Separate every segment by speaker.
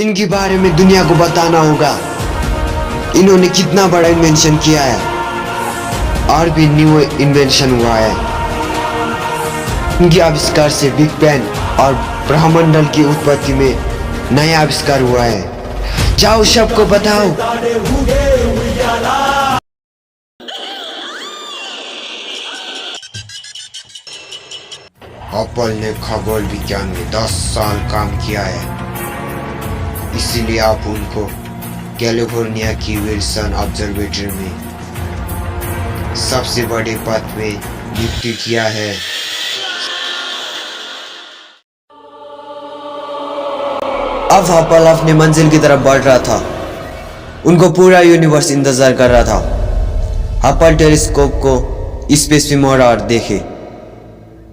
Speaker 1: इनके बारे में दुनिया को बताना होगा। इन्होंने कितना बड़ा इन्वेंशन किया है और भी न्यू इन्वेंशन हुआ है। इनके आविष्कार से बिग बैंग और ब्रह्मांड की उत्पत्ति में नया आविष्कार हुआ है। जाओ सबको बताओ। हबल ने खगोल विज्ञान में 10 साल काम किया है, इसीलिए आप उनको कैलिफोर्निया की विल्सन ऑब्जर्वेटरी में सबसे बड़े पद में नियुक्त किया है। अब हबल अपनी मंजिल की तरफ बढ़ रहा था। उनको पूरा यूनिवर्स इंतजार कर रहा था। हबल टेलीस्कोप को स्पेस में मोड़ा और देखे।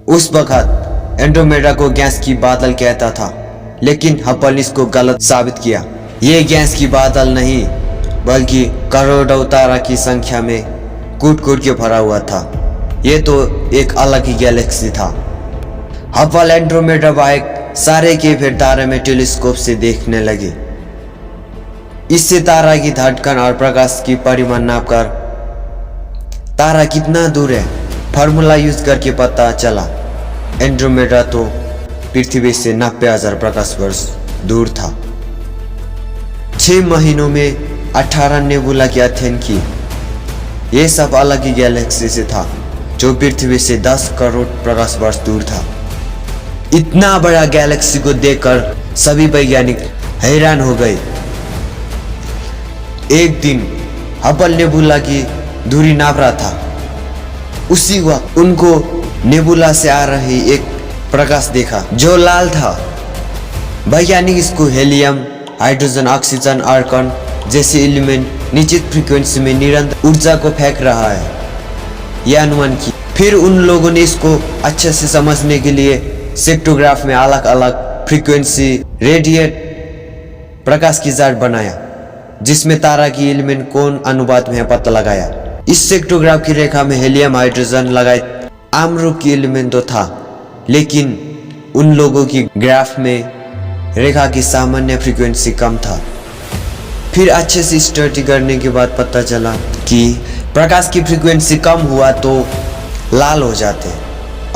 Speaker 1: उस वक्त एंड्रोमेडा को गैस की बादल कहता था, लेकिन हबल ने इसको गलत साबित किया। ये गैस की बादल नहीं, बल्कि करोड़ों तारा की संख्या में कूट कूट के भरा हुआ था। ये तो एक अलग ही गैलेक्सी था। हबल एंड्रोमेडा बाइक सारे के फिर तारे में टेलीस्कोप से देखने लगे। इससे तारा की धड़कन और प्रकाश की परिमाण नापकर तारा कितना दूर है फार्मूला यूज करके पता चला। एंड्रोमेडा तो पृथ्वी से 90,000 प्रकाश वर्ष दूर था। 6 महीनों में 18 नेबुला की अध्ययन की। ये सब अलग ही गैलेक्सी से था जो पृथ्वी से 10 करोड़ प्रकाश वर्ष दूर था। इतना बड़ा गैलेक्सी को देखकर सभी वैज्ञानिक हैरान हो गए। एक दिन हबल नेबुला की दूरी नाप रहा था। उसी वक्त उनको नेबुला से आ रही एक प्रकाश देखा जो लाल था। वैज्ञानिक इसको हेलियम, हाइड्रोजन, ऑक्सीजन, आर्गन जैसे एलिमेंट निश्चित फ्रीक्वेंसी में निरंतर ऊर्जा को फेंक रहा है, यह अनुमान की। फिर उन लोगों ने इसको अच्छे से समझने के लिए स्पेक्ट्रोग्राफ में अलग अलग फ्रीक्वेंसी रेडिएट प्रकाश की जांच बनाया, जिसमें तारा की एलिमेंट कौन अनुपात में पता लगाया। इस स्पेक्ट्रोग्राफ की रेखा में हेलियम, हाइड्रोजन लगाए आम रूप की एलिमेंट तो था, लेकिन उन लोगों की ग्राफ में रेखा की सामान्य फ्रीक्वेंसी कम था। फिर अच्छे से स्टडी करने के बाद पता चला कि प्रकाश की फ्रीक्वेंसी कम हुआ तो लाल हो जाते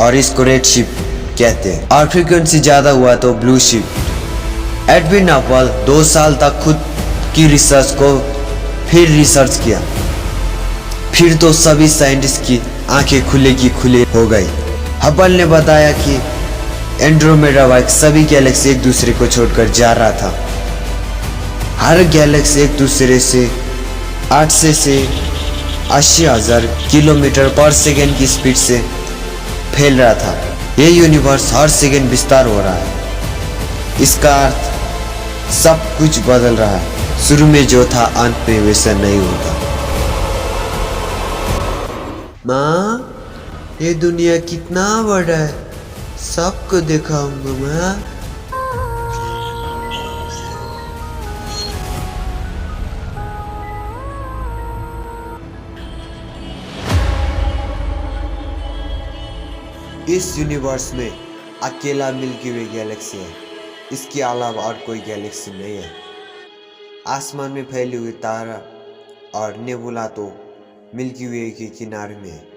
Speaker 1: और इसको रेड शिफ्ट कहते हैं, और फ्रीक्वेंसी ज़्यादा हुआ तो ब्लू शिफ्ट। एडविन हबल 2 साल तक खुद की रिसर्च को फिर रिसर्च किया। फिर तो सभी साइंटिस्ट की आंखें खुले की खुले हो गई। हबल ने बताया कि एंड्रोमेडा बाइक सभी गैलेक्सी एक दूसरे को छोड़कर जा रहा था। हर गैलेक्सी एक दूसरे से 800 से 80,000 किलोमीटर पर सेकेंड की स्पीड से फैल रहा था। ये यूनिवर्स हर सेकेंड विस्तार हो रहा है। इसका अर्थ सब कुछ बदल रहा है। शुरू में जो था अंत में वैसा नहीं होगा। माँ, ये दुनिया कितना बड़ा है, सबको दिखाऊंगा माँ। इस यूनिवर्स में अकेला मिल्की वे गैलेक्सी है। इसके अलावा और कोई गैलेक्सी नहीं है। आसमान में फैली हुई तारा और नेबुला तो मिल्की वे के किनारे में है।